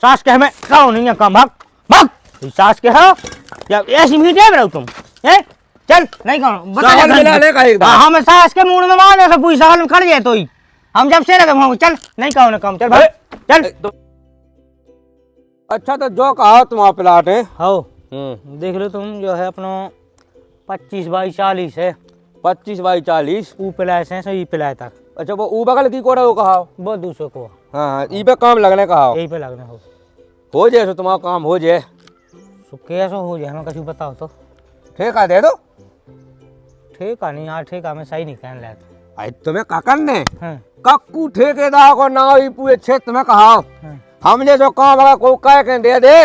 सास के हमें खाओ नहीं है काम, भाग भाग सास के हो या ऐसी मीट है रहो तुम है। चल नहीं खाओ साहल मिला ले का एक बार। हम सास के मुंह में मार ऐसा पूरी साल में खड़ जाए तो ही हम जब से लगे भाग। चल नहीं खाओ ना काम, चल भाग चल। अच्छा तो जो कहा तुम्हारा प्लाट है। हो देख लो तुम जो है अपना 25 बाई 40 है। 25 बाई 40 ऊ पिलाए से सही पिलाए तक। अच्छा वो ऊ बगल की कोड़ा वो कहा। बहुत दूसरे को हाँ ई पे काम लगने कहा यही पे लगने हो जाए सो तुम्हारा काम हो जाए। तो कैसे हो जाए हमें कुछ बताओ तो। ठेका दे दो। ठेका नहीं यार, ठेका में सही नहीं कहने लगा। अरे तुम्हें काकन ने हाँ कक्कू ठेकेदार को ना ही पूरे क्षेत्र में कहा हाँ हमने जो काम अगर कोई कह के दे दे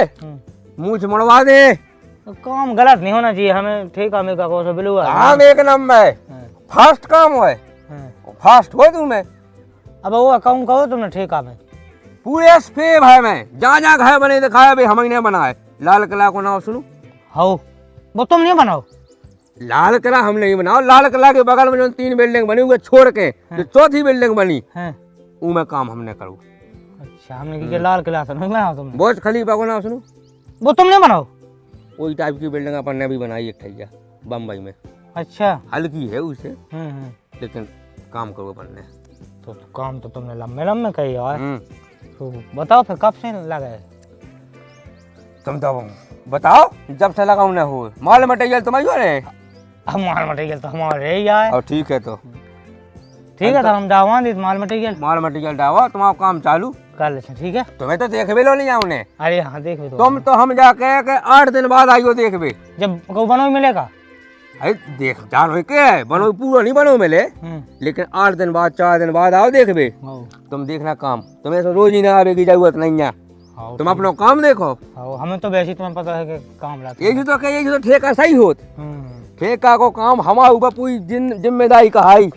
मुझ मुड़वा दे। तो काम गलत नहीं होना चाहिए हमें। ठेका में का कौन बिलुआ काम एक नंबर है, फास्ट काम है, फास्ट हो तुम्हें। अब वो अकाउंट कहो तुमने ठेका में पूरे स्पेब है। मैं जहाँ जहाँ घर बने दिखाया भाई हम ही ने बनाए। लाल किला को नाम सुनो। हो वो तुम नहीं बनाओ। लाल किला हम नहीं बनाओ। लाल किला के बगल में जो 3 बिल्डिंग बनी हुई छोड़ के जो चौथी बिल्डिंग बनी वो में काम हमने करूँ। अच्छा हमने की लाल किला से नहीं बनाओ तुमने। बुर्ज खलीफा को नाम सुनो। वो तुम नहीं बनाओ। वही टाइप की बिल्डिंग अपन ने भी बनाई एक ठैया बम्बई में। अच्छा हल्की है उसे लेकिन काम करो अपन ने। तो काम तो तुमने लम्बे लम्बे कही यार। तो बताओ फिर कब से लगा है। तुम तो बताओ जब से लगाऊ ना हो। माल मटेरियल तुम्हारी है। माल मटेरियल तो हमारे ही यार। और ठीक है तो ठीक है तो हम डावा दी माल मटेरियल डावा तुम्हारा काम चालू कर ले। ठीक है तुम्हें तो देख भी लो नहीं आऊने। अरे हाँ देख भी तुम तो हम जाके के 8 दिन बाद आइयो देख भी। जब को बनो मिलेगा। अरे देख जान हो के है बनो पूरा नहीं बनो मिले लेकिन 8 दिन बाद 4 दिन बाद आओ देख भी। तुम देखना काम तुम्हें तो रोज ही ना आवे की जरूरत नहीं है। तुम अपना काम देखो। हमें तो वैसे तुम्हें पता है कि काम लाते यही तो कहे यही तो ठेका सही होत। ठेका को काम हमारे ऊपर पूरी जिम्मेदारी कहाई।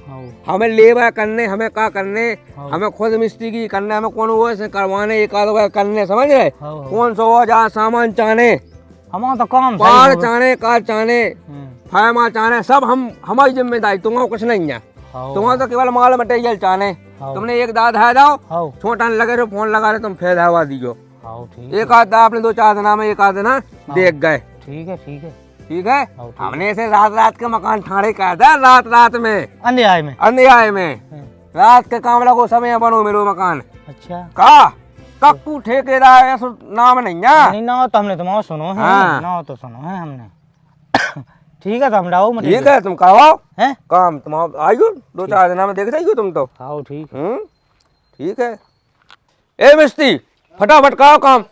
हमें लेबर करने हमें का करने हमें खुद मिस्त्री की करने हमें कौन वो से करवाने एक आध करने समझ रहे कौन सा वो जहाँ सामान चाहने हमारा तो काम पार चाहने कार चाहने फायमा चाहने सब हम हमारी जिम्मेदारी। तुम्हारा कुछ नहीं है। तुम्हारा तो केवल माल मटेरियल चाहने। तुमने एक दाद है जाओ छोटा लगे तो फोन लगा रहे तुम फेल हवा दीजो। एक आध आपने 2-4 दिन में एक आध दिन देख गए। ठीक है ठीक है ठीक है। हमने ऐसे रात के मकान ठाड़े कहा था रात में अंधेराय में रात के कामला को समय बनो मेरे मकान। अच्छा का कक्कू ठेकेदार ऐसा नाम नहीं है। नहीं ना तो हमने तुम्हारा सुनो है। ना तो सुनो है हमने। ठीक है तो हम डाओ ठीक है तुम करवाओ है काम तुम्हारा आइयो 2-4 दिन में देख जाइयो तुम तो। आओ ठीक ठीक है। ए मिस्त्री फटाफट करो काम।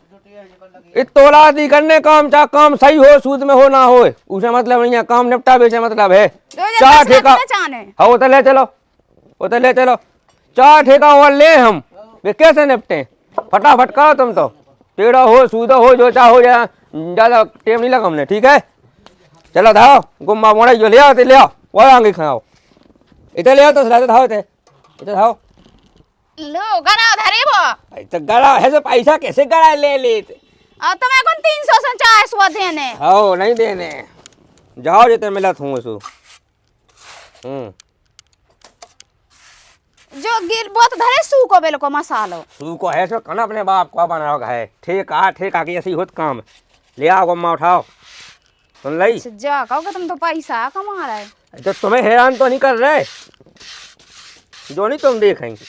तोला दी करने काम चाहे काम सही हो सूद में हो ना हो उसे मतलब नहीं है। काम निपटा बेचे मतलब है। 4 ठेका हाँ वो तो ले चलो चार ठेका और ले हम वे कैसे निपटे। फटाफट करो तुम तो टेढ़ा हो सूदा हो जो चाहे हो जाए ज्यादा टाइम नहीं लगा हमने। ठीक है चलो धाओ गुम्मा मोड़ा जो ले आओ वो आगे खाओ इधर ले आओ तो धाओ इधर धाओ लो गड़ा धरे वो तो गड़ा है तो पैसा कैसे गड़ा ले लेते। तुम्हें कौन 300 से 400 देने हाँ नहीं देने जाओ जितने मिला थू सो। जो गिर बहुत धरे सू को बेल को मसालो सू को है सो कना अपने बाप को बना है। ठेका की ऐसी होत काम ले आओ गुम्मा उठाओ सुन ली। जा कहो तुम तो पैसा कमा रहे तो तुम्हें हैरान तो नहीं कर रहे जो नहीं तुम देखेंगे।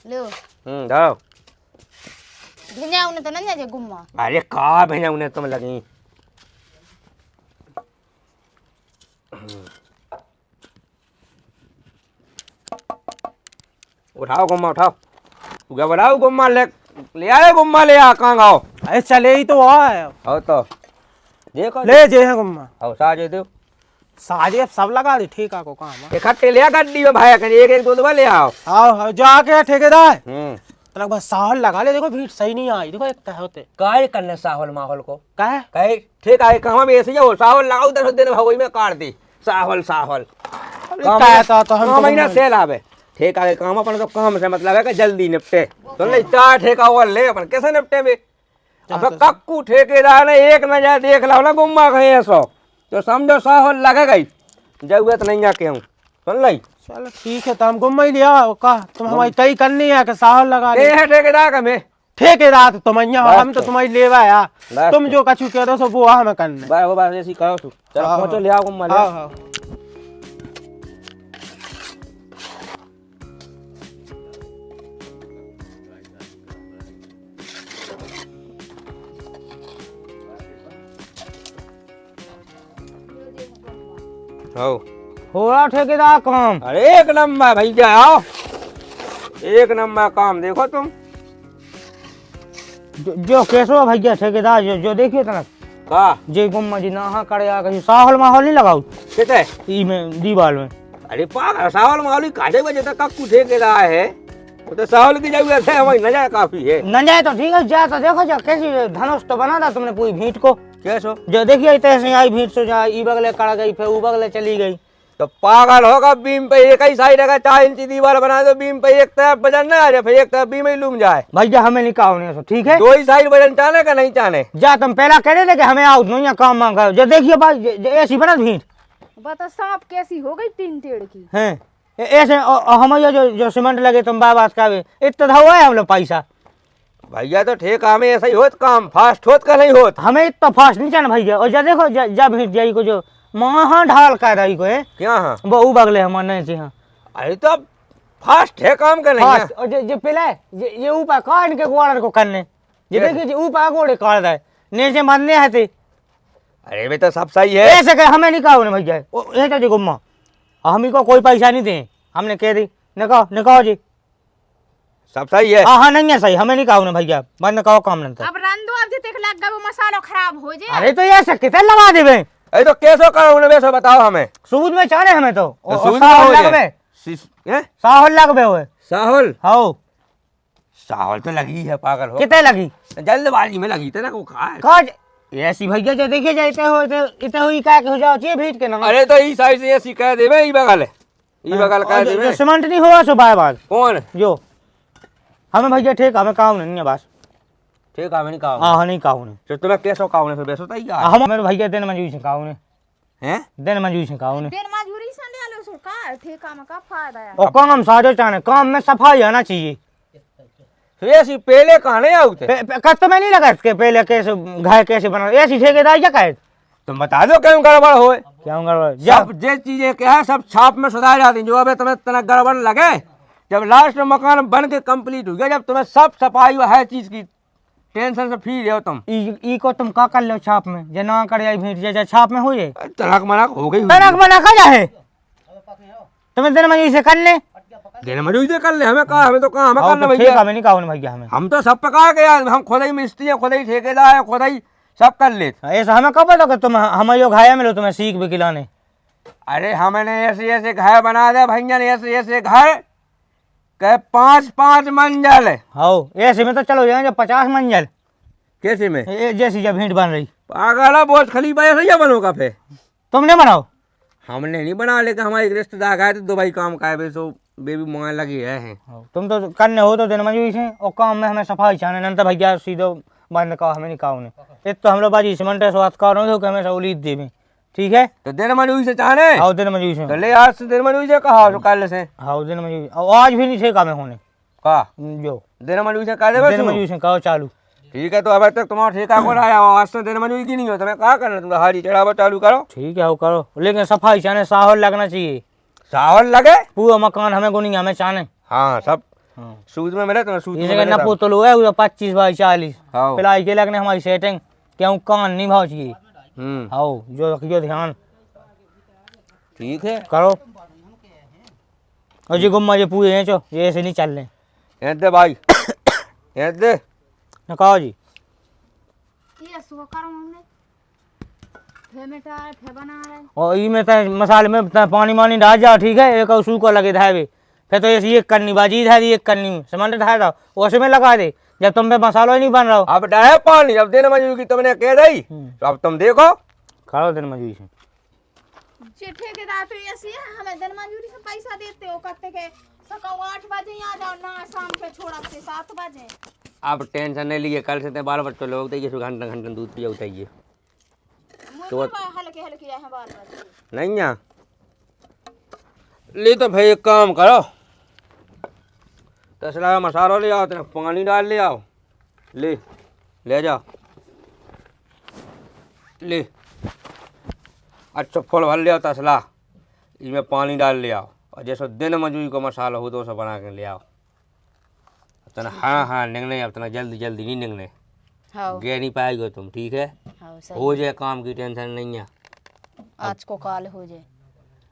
लो जाओ भेजा उन्हें तो नहीं गुम्मा। अरे कहा भेजा उन्हें तुम लगी। उठाओ गुम्मा उठाओ बढ़ाओ गुम्मा ले आए गुम्मा ले आ कहाँ गाओ। अरे चले ही तो आओ तो देखो ले जे है गुम्मा आओ साजे दो साजे सब लगा दे ठेका को काम इकट्ठे ले गड्डी में भाई एक 2 ले आओ। आओ जाके ठेकेदार लगभग साहौल लगा ले। देखो भीड़ सही नहीं आई। देखो एक कहे होते काहे करने साहौल माहौल को कहे ठीक है कहाँ में ऐसे जाओ साहौल लगाओ 10 दिन भगोई में काट दी साहौल तो हम महीना सेल आवे। ठेका के काम अपन तो काम से मतलब है कि जल्दी निपटे। तो नहीं 4 ठेका और ले अपन कैसे निपटे में। अब कक्कू ठेकेदार ने एक न जाए देख लो ना गुम्मा कहीं ऐसा तो समझो साहौल लगेगा ही जरूरत नहीं है क्यों सुन ली। चलो ठीक है तो हम गुम्मा ही लिया का तुम हमारी कई करनी है कि साहौल लगा ले है ठेकेदार का में ठेकेदार तुम यहाँ, बस हम तो तो। तुम्हारी लेवा यार, बस तुम तो। जो कछु कह दो सो वो हमें करना। भाई वो बात ऐसी कहो तू, चलो हाँ, पहुंचो हाँ। ले आओ गुम्मा ले हाँ आओ। हाँ हो हो रहा ठेकेदार काम। अरे एक नंबर भैया आओ, एक नंबर काम देखो तुम। जो कैसो भैया ठेकेदार जो देखिए तना का जे गुम्मा जी नहा करे आ कहीं साहौल माहौल नहीं लगाऊ किते? ई में दीवार में। अरे पागल सावल मावली काटे बजे तक कक्कू ठेकेदार है, वो तो सावल की जरूरत है, वही नजर काफी है। न जाए तो ठीक है, जा तो देखो जा कैसी धनुष तो बना था तुमने पूरी भींट को। कैसो? जो देखिए तैसे आई भींट सो जा ई बगले कड़ गई फिर ऊ बगले चली गई। तो पागल होगा, बीम पे एक ही साइड अगर 4 इंची दीवार बना दो, बीम पे एक तरफ वजन ना आ जाए, फिर एक तरफ बीम ही लूम जाए। भैया हमें नहीं कहा उन्हें सो ठीक है। दो ही साइड वजन चाहने का नहीं चाहने। जा तुम पहला कह रहे थे कि हमें आओ नहीं काम मांग करो। जो देखिए भाई ऐसी बना भींट बता सांप कैसी हो गई 3 टेढ़ की। है ऐसे हम जो सीमेंट लगे तुम बात का इतना हुआ है हम लोग पैसा। भैया तो ठेका में ऐसा ही होत काम, फास्ट होत का नहीं होत। हमें इतना फास्ट नहीं चाहना भैया। और जा देखो जा भींट जाई को जो महा ढाल कर रही को है क्या? हाँ वो ऊ बगले हम नहीं चाहिए। अरे तो फास्ट है काम का नहीं है। फास्ट और जो पहले ये ऊपर काट के गोड़ को करने ये क्या? देखिए ऊपर गोड़े काट रहा है नीचे मारने आते अरे वे तो सब सही है। ऐसे कहे हमें नहीं कहा उन्हें भैया। ये तो जी गुम्मा हम को कोई पैसा नहीं दे, हमने कह दी न कहो जी। सब सही है। हाँ हाँ नहीं है सही, हमें नहीं कहा उन्हें भैया, बंद कहो काम नहीं था। अब रंदो अब जितने लग गए वो मसाला खराब हो जाए। अरे तो ऐसे कितने लगा देवे अरे तो कैसो करो उन्हें वैसे बताओ हमें। सूद में चाहे हमें तो सूद साहौल में हो लगवे जाए। साहौल लगवे हुए साहुल हो साहुल तो लगी है, पागल हो। कितने लगी जल्दबाजी में लगी थे ना वो कहा है। काज ऐसी भैया जो देखिए जाते हो इतने हुई का हो जाओ चाहिए भीट के ना। अरे तो ई साइड से ऐसी कह देवे, ई बगल है, ई बगल कह जो देवे। सीमेंट नहीं हुआ सो बाय बात कौन? जो हमें भैया ठीक हमें काम नहीं है बस। ठीक है, मैं नहीं कहा। हाँ नहीं कहा उन्हें तो तुम्हें कैसो कहा उन्हें, फिर वैसे तो ही कहा हम मेरे भैया दिन मंजूरी से कहा उन्हें हैं। दिन मंजूरी से कहा उन्हें दिन मजदूरी से ले लो सो का ठेका में का फायदा है। और काम साजो चाहे काम में सफाई आना चाहिए। फिर ऐसी पहले कहने आउते कत में नहीं लगा इसके पहले कैसे घाय कैसे बना ऐसी ठेकेदार क्या कहे तुम बता दो क्यों गड़बड़ होए। क्या गड़बड़ जा सब जे चीजें क्या है सब छाप में सुधार जाती, जो अभी तुम्हें तना गड़बड़ लगे, जब लास्ट में मकान बन के कंप्लीट हो गया, जब तुम्हें सब सफाई और हर चीज की टेंशन से फ्री रहो तुम। ई को तुम का कर लो छाप में जे ना कर जाए भीड़ जे छाप में हो जाए तलाक मनाक हो गई। तनक बना का जाए तुम्हें दिन मंजूरी से करने दिन मजूरी से कर ले, हमें कहा, हमें तो कहा हमें करना ठीक भैया। है नहीं कहा उन्हें भैया हमें हम तो सब पे कहा यार, हम खुद ही मिस्त्री है, खुद ही ठेकेदार है, खुद ही सब कर ले। ऐसा हमें कब पता कि तुम हम जो घाया मिलो तुम्हें सीख भी खिलाने। अरे हमने ऐसे ऐसे घर बना दिया भैया ने, ऐसे ऐसे घर कह 5-5 मंजिल है। हाँ ऐसे में तो चलो जाए जब 50 मंजिल कैसे में? जैसी जब भीड़ बन रही पागल है, बहुत खलीफा ऐसा ही बनोगा फिर। तुमने बनाओ हमने नहीं बना, लेकिन हमारे एक रिश्तेदार गए थे दुबई काम का है, सो बेबी मंगाने लगी है। तुम तो करने हो तो दिन मंजूरी से और काम में हमें सफाई चाहने नहीं तो भैया सीधो बंद कहो हमें नहीं कहा उन्हें। एक तो हम लोग बाजी सीमेंट स्वाद कर रहे हो कि हमें सहूलियत देवे ठीक है। तो दिन मजूरी से चाहने आओ दिन मंजूरी से तो ले, आज से दिन मजूरी से कहा, तो कल से हाँ दिन मंजूरी और आज भी नहीं थे काम होने कहा जो दिन मजूरी से कह देवे दिन तू? मंजूरी से कहो चालू। ठीक है, तो अब तक तुम्हारा ठेका को आया, आज से दिन मजूरी की नहीं हो, तुम्हें कहा करना, तुम हारी चढ़ावा चालू करो। ठीक है वो करो लेकिन सफाई चाहने साहौल लगना चाहिए, सावन लगे पूरा मकान हमें गुनी हमें चाहने। हाँ सब सूद में मिले, तुम्हें सूद में जैसे मिले न सब। पुतल हुआ है 25 बाई 40 हाँ। पिलाई के लगने हमारी सेटिंग क्यों कान नहीं भाव चाहिए। आओ जो रखियो ध्यान ठीक है। करो और जी गुम्मा जी पूरे हैं चो ये ऐसे नहीं चल रहे दे भाई दे न कहो जी। ये सुबह करो हमने फे मिटा फे बना रहे और ई में तो मसाले में तो पानी वानी डाल जाओ ठीक है, एक और सूखा लगे धावे फिर तो ऐसी एक करनी बाजी था एक करनी सीमेंट ढाई दो उसी में लगा दे जब तुम पे मसाला ही नहीं बन रहा हो। अब डाले पानी, अब दिन मजूरी की तुमने कह दी, तो अब तुम देखो। करो दिन मजूरी से जे ठेकेदार तो ऐसी है हमें दिन मजूरी से पैसा देते हो कहते के सकाओ 8 बजे आ जाओ ना शाम के छोड़ा से 7 बजे। अब टेंशन नहीं लिए, कल से 12 बजे लोग तो घंटा घंटा दूध पिया उठाइए मुझे हल्के हल्के है 12 बजे नहीं यहाँ ले। तो भाई एक काम करो, तसला मसाला ले आओ, तेरे पानी डाल ले आओ, ले ले जा ले। अच्छा फल भर ले आओ तसला, इसमें पानी डाल ले आओ और जैसे दिन मजूरी का मसाला हो तो सब बना के ले आओ। तना हाँ हाँ निकले, अब तना जल्दी जल्दी नहीं निकले, हाँ गे नहीं पाएगा तुम, ठीक है? हाँ सही। हो जाए काम की टेंशन नहीं है। आज को काल हो जाए।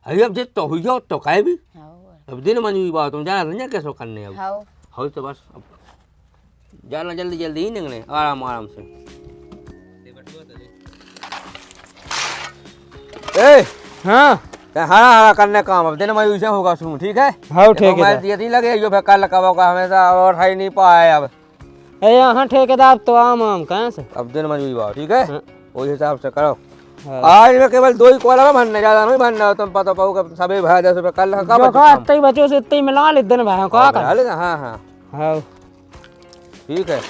अरे अब जित तो हुई जाओ तो कहे भी, हाँ अब दिन मजूरी बात तुम जाना नहीं कैसे करने अब। हाँ हो तो बस अब जाना जल्दी जल्दी ही निकले, आराम आराम से। ए हाँ हरा हरा करने काम अब दिन मजूरी से होगा शुरू, ठीक है? हाँ ठेकेदार। ये नहीं लगे जो कल का हमेशा और है नहीं पाए अब। यहाँ ठेकेदार तो आम कहाँ से। अब दिन मजूरी बात, ठीक है? वही हिसाब से करो। हाँ। आज में केवल 2 ही कॉल भरने, ज्यादा नहीं भरना। तुम पता पाओ कि सभी भाई 10 रुपये कल का इतने बच्चों से इतने मिला ले दिन भाई का कर। हाँ हाँ हाँ ठीक है।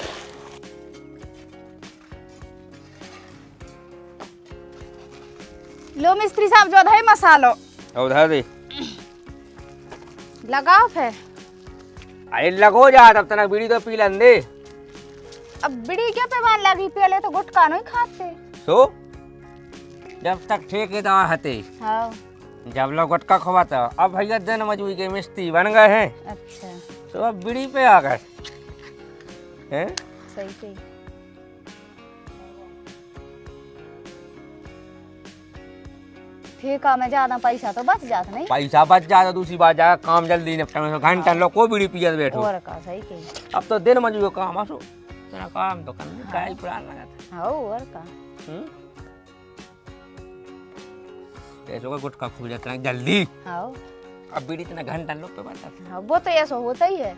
लो मिस्त्री साहब जो है मसालो उधर दे लगाओ फिर। अरे लगो जा, तब तक बीड़ी तो पी लें दे। अब बीड़ी क्या पे मान लगी, पहले तो गुटखा नहीं खाते। सो जब तक ठेकेदार हते, हाँ जब लोग गुटखा खवाता, अब भैया दिन मजूरी के मिस्त्री बन गए हैं, अच्छा तो अब बीड़ी पे आ गए हैं। सही सही। ठेका में ज्यादा पैसा तो बच जाता नहीं। पैसा बच जाता, दूसरी बात जाएगा काम जल्दी निपटा में, घंटा लोग को बीड़ी पियत बैठो। और का सही कही। अब तो दिन मजूरी का काम आसो, तेरा काम तो करने का ही पुराना लगा था। हाँ और का। ऐसो का गुटखा खूब जाता है जल्दी, हाँ अब बीड़ी इतना घंटा लोग पे बैठा था। हाँ वो तो ऐसा होता ही है।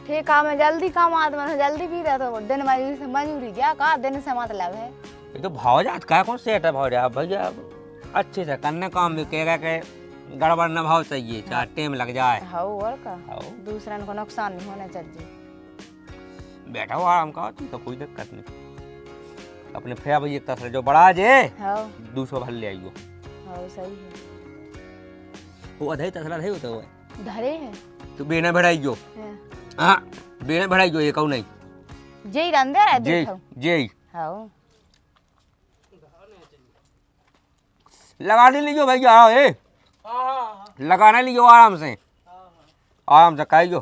ठेका में जल्दी काम आदमी जल्दी पी रहा तो दिन मजूरी से मजूरी क्या का दिन से मतलब है। ये तो भाव जात का कौन सेट है भाव जा भैया, अब अच्छे से करने काम भी कहेगा कि गड़बड़ न भाव चाहिए, चाहे टाइम लग जाए। हाँ और का। हाँ। दूसरा को नुकसान नहीं होना चाहिए। बैठा हो आराम का, तो कोई दिक्कत नहीं। अपने फेरा भैया तसले जो बड़ा जे हाँ 200 भर ले आइयो। हाँ सही है। वो अधे तसला नहीं होता वो धरे है। तो बेने बढ़ाइयो। हाँ बेने बढ़ाइयो, ये कहूँ नहीं जय रंदे रहे जे देखो। जे हाँ लगा नहीं लीजिए भैया, आओ ए लगाना लीजिए आराम से, आराम से खाइयो।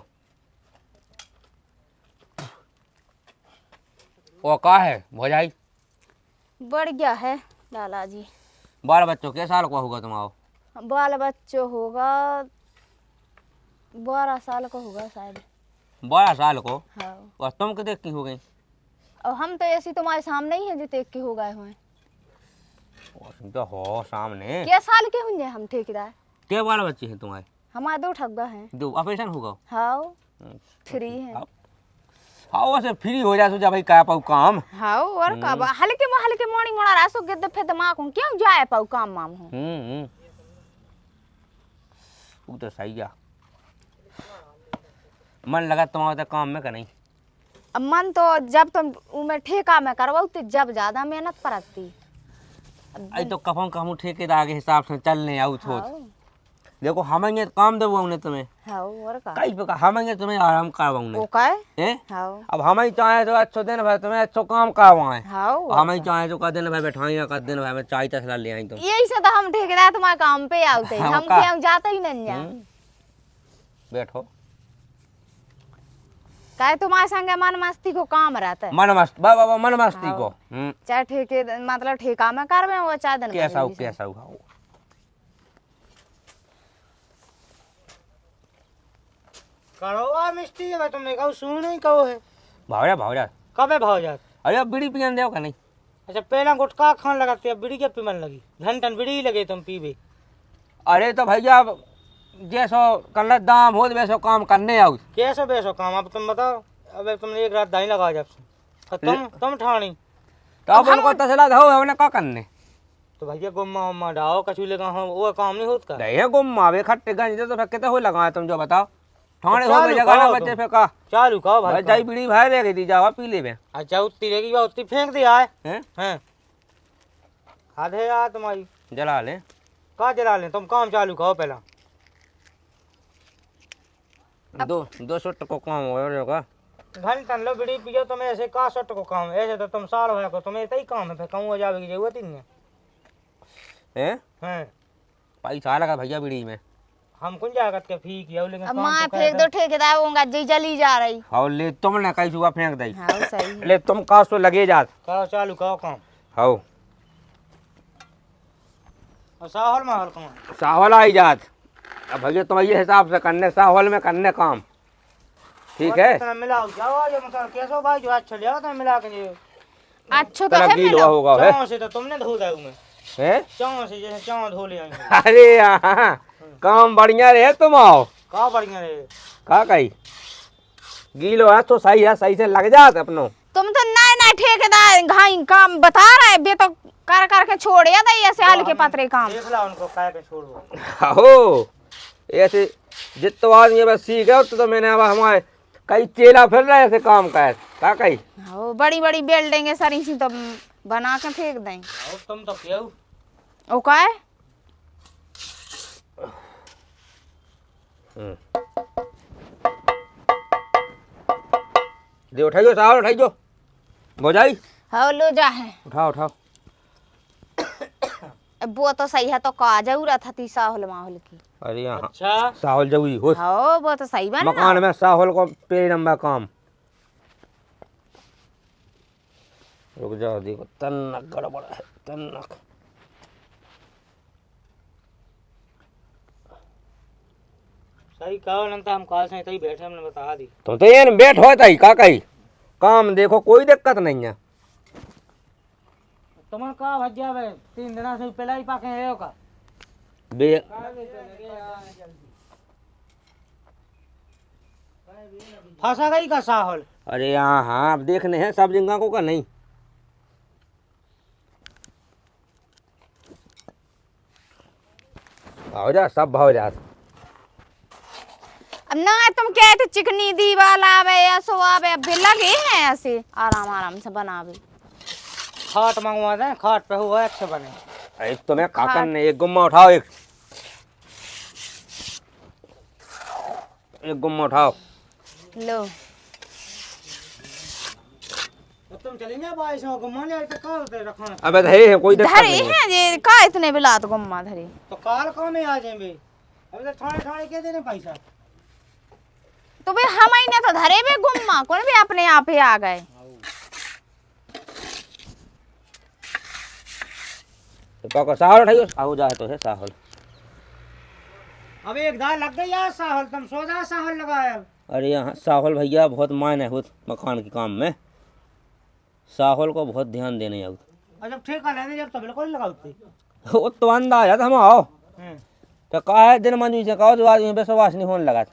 वो का है भौजाई? बढ़ गया है लाला जी। बाल बच्चों के साल का होगा तुम्हारा? बाल बच्चों होगा 12 साल का होगा शायद। 12 साल को? हाँ और तुम के देख की हो गई? और हम तो ऐसी तुम्हारे सामने ही है जो देख के हो गए हुए। तो हो सामने। क्या साल के होंगे हम ठेकेदार? क्या 12 बच्चे हैं तुम्हारे? हमारे 2 ठग्गा हैं। 2 ऑपरेशन होगा? हाँ फ्री है। हाँ वैसे फ्री हो जाए जब भाई क्या पाऊ काम। हाँ और का हल्के मोड़ी मोड़ा रासो के फिर दिमाग को क्यों जाए पाऊ काम माम हो। वो तो सही है, मन लगा तुम्हारा काम में का नहीं। अब मन तो जब तुम उमें ठेका में करवाओ तो जब ज्यादा मेहनत पड़ती। आई तो कफों कहूँ ठेकेदार के हिसाब से चलने आऊ छोड़। देखो हमेंगे काम देवो तुम्हें। हाँ और का। कई प्रकार हमेंगे तुम्हें आराम करवाऊंगे। ओ का है? हाँ अब हम ही चाहे तो अच्छो दिन भाई तुम्हें अच्छो काम करवाएं। हाँ हम ही चाहे तो का दिन भाई बैठाई का दिन भाई मैं चाय तसला ले आई तुम। यही से तो हम ठेकेदार तुम्हारे काम पे आते हैं। हम का? क्यों जाते ही नहीं जा। बैठो काहे तुम्हारे संगे मन मस्ती को काम रहता है। मन मस्त बाबा मन मस्ती को। चाहे ठेके मतलब ठेका में करवे वो चाहे दिन कैसा हो मजदूरी से। कैसा हो करो मिस्त्री है भाई, तुमने कहो सुन नहीं कहो है। भावजा कब है भाव जात? अरे अब बीड़ी पियन देव का नहीं? अच्छा पहला गुटखा खान लगाते, अब बीड़ी क्या पीमन लगी? घंटन बीड़ी ही लगे तुम पीबे। अरे तो भैया अब जैसो कल दाम हो वैसो काम करने आओ। कैसो बैसो काम, अब तुम बताओ। अब तुमने एक रात दाई लगा जब से तो तुम ठानी तो अब उनको तसला दो हमने का करने। तो भैया गुम्मा उम्मा डाओ कचूले का हम वो काम नहीं होता। नहीं गुम्मा वे खट्टे गंज तो फिर कितने हो लगाए तुम जो बताओ। ठाणे हो चालू जगह ना कहो बच्चे तुम। फिर का चालू कहो भाई जाई बीड़ी भाई ले गई जावा पी ले। अच्छा उतनी रहेगी बा उतनी फेंक दिया है हैं आधे यार तुम्हारी जला ले। का जला लें, तुम काम चालू कहो पहला। 200 टको काम हो का घंटन लो बीड़ी पियो तुम ऐसे का सट को काम ऐसे तो तुम साल भर को तुम्हें तई काम है फिर कहूँ जावे की जरूरत ही नहीं है हैं पैसा लगा भैया बीड़ी में हम कौन जा करके फी किया लेकिन अब काम माँ तो फेंक दो ठेकेदार होगा जी जली जा रही। हाँ ले तुमने कहीं सुबह फेंक दी हाँ सही है। ले तुम का सो लगे जात करो चालू करो काम हाँ और साहौल माहौल काम साहौल आई जात अब भैया तुम ये हिसाब से करने साहौल में करने काम ठीक है इतना मिलाओ जाओ आज मसाला कैसो भाई जो अच्छा लिया था मिला के ये अच्छो तो तेरा है गील मिलो। होगा है चाव से तो तुमने धो दिया मैं हैं चाव से जैसे चाव धो लिया अरे हाँ काम बढ़िया रे तुम आओ का बढ़िया रे का कही गीलो है तो सही है सही से लग जात अपनो तुम तो नए नए ठेकेदार घाई काम बता रहे बे तो कर कर के छोड़े था ऐसे हाल के पतरे काम। देख ला उनको काय के छोड़ो हो ऐसे जितो आदमी बस सीख है तो मैंने अब हमारे कई चेला फिर रहे ऐसे काम का कही वो बड़ी बड़ी बिल्डिंग सारी सी तो बना के फेंक दें। अब तुम तो क्यों ओ का है दे उठाइयो साहब उठाइयो बोझाई हाँ लो जा है। उठाओ उठाओ अब वो तो सही है तो का जरूरत थी साहुल माहौल की। अरे यहाँ अच्छा साहौल जरूरी हो हाँ वो तो सही बना मकान में साहौल को पेड़ लंबा काम रुक जाओ देखो तन्नक गड़बड़ है तन्नक सही कहो न तो हम काल से तई बैठे हमने बता दी तुम तो ये बैठ हो तई का कही काम देखो कोई दिक्कत नहीं है तुमन का भज्जा बे 3 दिन से पहले ही पाके आयो का बे फंसा गई का साहौल अरे हाँ हाँ अब देखने हैं सब जगह को का नहीं हो जा सब भाव जा अब ना तुम कहते चिकनी दीवार आवे या सो आवे अब भी लगे हैं ऐसे आराम आराम से बनावे। खाट मंगवा दे खाट पे हुआ अच्छे बने अरे तुम्हें काकन ने एक गुम्मा उठाओ एक गुम्मा उठाओ लो तुम चली ना बाईस को माने तो का होते रखना अबे है कोई दिक्कत धरे नहीं है हैं ये का इतने बिलात गुम्मा धरे तो काल का में आ जाएंगे अबे तो थाने थाने के देने पैसा तो भाई हम ही ने तो धरे भी गुम्मा कौन भी अपने आप ही आ गए। तो पाको साहौल उठाइयो आओ जा तो है साहौल अब एक धार लग गई यार साहौल तुम सोजा साहौल लगाया अरे यहाँ साहौल भैया बहुत मायने हो मकान के काम में साहौल को बहुत ध्यान देने आओ और जब ठेका लेने जब तो बिल्कुल लगाते वो तो अंदाजा था हम आओ तो का है दिन मंजूरी से कहो तो आदमी विश्वास नहीं होने लगा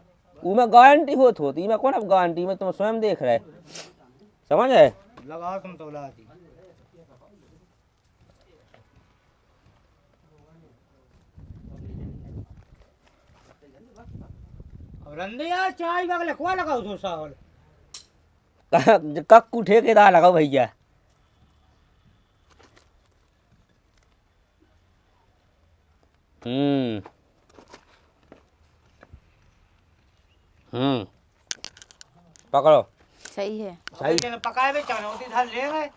उसमें गारंटी होती मैं कौन अब गारंटी में तुम स्वयं देख रहे समझ है लगाओ तुम तो लगा दी अब रंदे यार चाय बगले को लगाओ तो साहौल कक्कू ठेकेदार लगाओ भैया पकड़ो सही है सही लेकिन पकाए भी चाहे उसी धार ले गए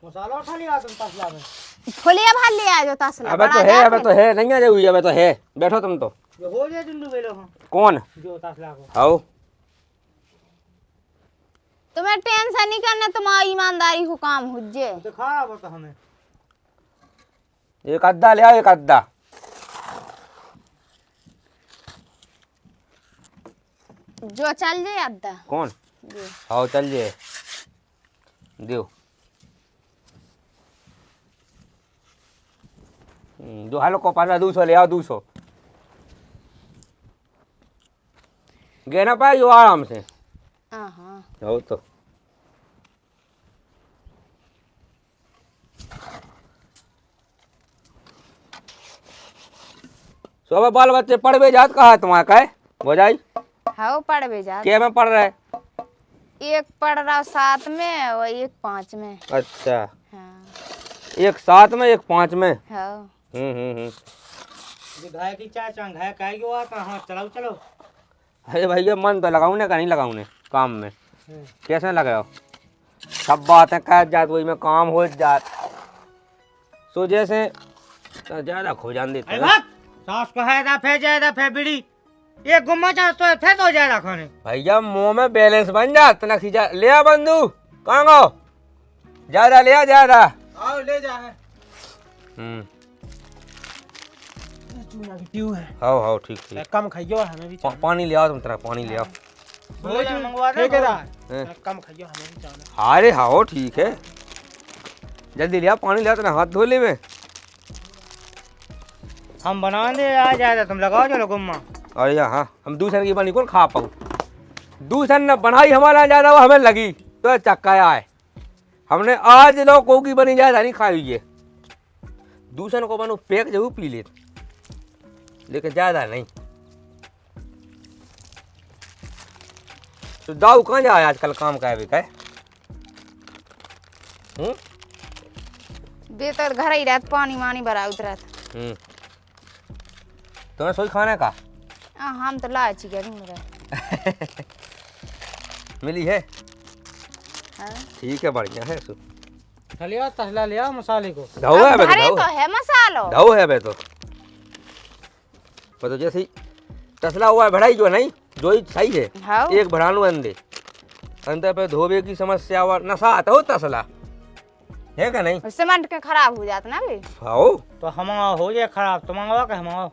मसाला उठा लिया तुम तसला में फुलिया भाल लिया जो तसला अबे तो है अबे तो है नहीं आ जाओगी अबे तो है बैठो तुम तो जो हो जाए दुंदू बेलो हम कौन जो तसला को आओ तुम्हें टेंशन नहीं करना तुम्हारी ईमानदारी को काम हो जे तो खराब होता हमें एक अद्दा ले आओ एक अद्दा जो चल जाए अद्दा कौन जी। आओ चल जे दियो जो हालो को पारा 200 ले आओ 200 गहना पाए जो आराम से हाँ हो तो सुबह बाल बच्चे पढ़ भी जात कहा तुम्हारा का है हो जाई हाँ पढ़ भी जा क्या में पढ़ रहे एक पढ़ रहा 7 में और एक 5 में। अच्छा हाँ एक 7 में एक 5 में हाँ ये गाय की चाय चांग गाय काय क्यों आता? हाँ चलाओ चलो। अरे भैया मन तो लगाऊ ने का नहीं लगाऊ ने काम में कैसे लगाओ सब बातें कह जात वही में काम हो जात सो जैसे तो ज्यादा खो जान देते अरे बाप सास को है दा फे जाए दा फे बीड़ी एक गुम्मा चाह तो फे तो जाए खाने। भैया मुंह में बैलेंस बन जात ना खींचा ले आ बंधु कहाँ गो ज्यादा ले आ ज्यादा आओ ले जा है चूना की ट्यू है हाँ ठीक ठीक कम खाइयो हमें भी पानी ले आओ तुम तरह पानी ले आओ मंगवा दे ठेकेदार कम खाइयो हमें भी चावल अरे हाँ ठीक है जल्दी ले आओ पानी ले आओ तो हाथ धो ले में हम बना दे आ जाए तुम लगाओ चलो गुम्मा। अरे हाँ हम दूसरे की बनी कौन खा पाऊँ दूसरे ने बनाई हमारा ज्यादा वो हमें लगी तो चक्काया है हमने आज लोग को की बनी ज्यादा नहीं खाई ये दूसरे को बनो पैक जरूर पी ले लेकिन ज्यादा नहीं तो दाऊ कहाँ जाए आजकल काम का है बेतर घर ही रहत पानी वानी भरा उतरत। तुम्हें सोई खाने का हम तो लाए छी ढूंढ रहे। मिली है हाँ? ठीक है बढ़िया है सु लिया तसला लिया मसाले को धाओ है बे भरे तो है मसालो धाओ है बे तो तो जैसे ही तसला हुआ है भड़ाई जो नहीं जो ही सही है हाँ? एक भड़ालू अंदे अंदर पे धोबे की समस्या और नशा आता हो तसला है क्या नहीं सीमेंट के खराब हो जात ना बे। आओ तो हम हो जाए खराब तो मंगवा के हम आओ।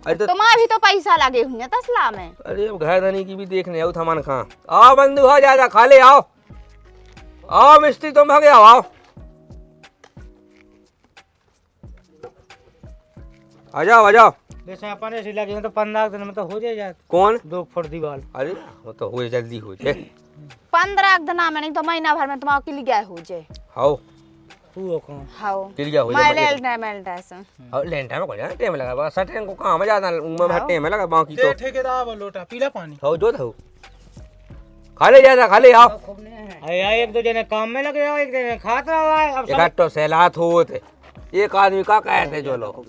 अरे तो तुम्हारा भी तो पैसा लगे हुए तसला में। अरे अब घर धनी की भी देखने आओ थमान खां आओ बंधु हो ज्यादा खा ले आओ आओ मिस्त्री तुम भागे आओ आ जाओ आ जाओ जैसे अपन ऐसी लगे तो 15 दिन में तो हो जाए कौन 2 फुट दीवार। अरे वो तो हो जल्दी हो जाए 15 दिन में नहीं तो महीना भर में तुम्हारा किल गया हो जाए। आओ तू कौन हाओ किल गया हो मैं जाए मेल्टा से और लेंटा में कोई टाइम लगा बस सटन को काम ज्यादा उम्र में टाइम लगा बाकी तो ठेकेदार वो लोटा पीला पानी हो जो था खा ले ज्यादा खा ले आओ अरे यार एक दो जने काम में लगे हो एक जने खाता हुआ है अब एक तो सहलात होते एक आदमी का कहते जो लोग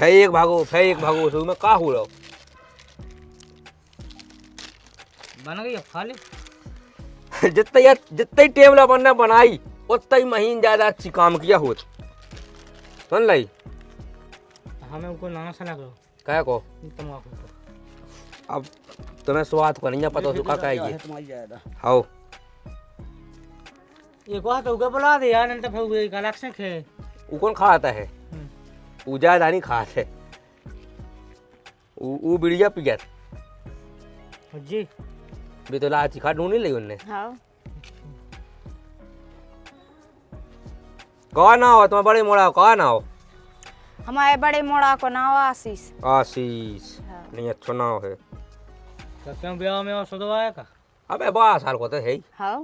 है एक भागो सो में का हो रहा बन गई अब खा ले। जितना टेबल अपन ने बनाई उतना ही महीन ज्यादा अच्छी काम किया हो सुन लाई हमें उनको नाना सा लगा क्या को तम्बाकू को अब तुम्हें स्वाद को नहीं पता सुखा का ये हाओ एक बात उगे बुला दे यार नहीं तो फिर एक अलग से खे वो कौन खाता है वो ज्यादा नहीं खाते वो बिड़िया पियत जी भी तो लाची खा ढूंढ ली उनने हाओ कहा ना हो तुम्हें बड़े मोड़ा कहा ना हो हमारे बड़े मोड़ा को नाम आशीष। आशीष हाँ। नहीं अच्छा नाम है तो क्यों ब्याह में और सुधवाया का अबे 12 साल को तो है ही हाओ